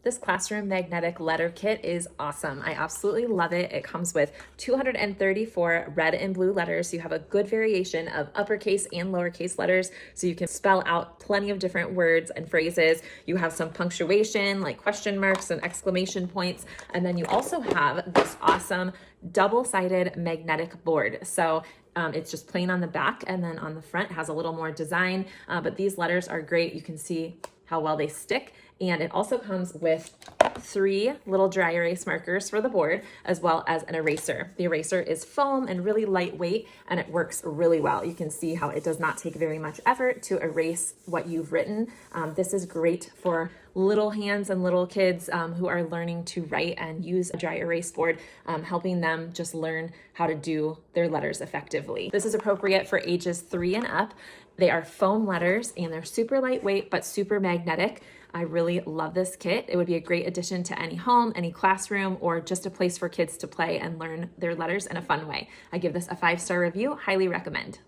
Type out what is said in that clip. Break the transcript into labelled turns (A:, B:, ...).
A: This classroom magnetic letter kit is awesome. I absolutely love it. It comes with 234 red and blue letters. You have a good variation of uppercase and lowercase letters, so you can spell out plenty of different words and phrases. You have some punctuation like question marks and exclamation points. And then you also have this awesome double-sided magnetic board. So it's just plain on the back, and then on the front has a little more design, but these letters are great. You can see how well they stick. And it also comes with 3 little dry erase markers for the board, as well as an eraser. The eraser is foam and really lightweight, and it works really well. You can see how it does not take very much effort to erase what you've written. This is great for little hands and little kids who are learning to write and use a dry erase board, helping them just learn how to do their letters effectively. This is appropriate for ages 3 and up. They are foam letters and they're super lightweight but super magnetic. I really love this kit. It would be a great addition to any home, any classroom, or just a place for kids to play and learn their letters in a fun way. I give this a 5-star review, highly recommend.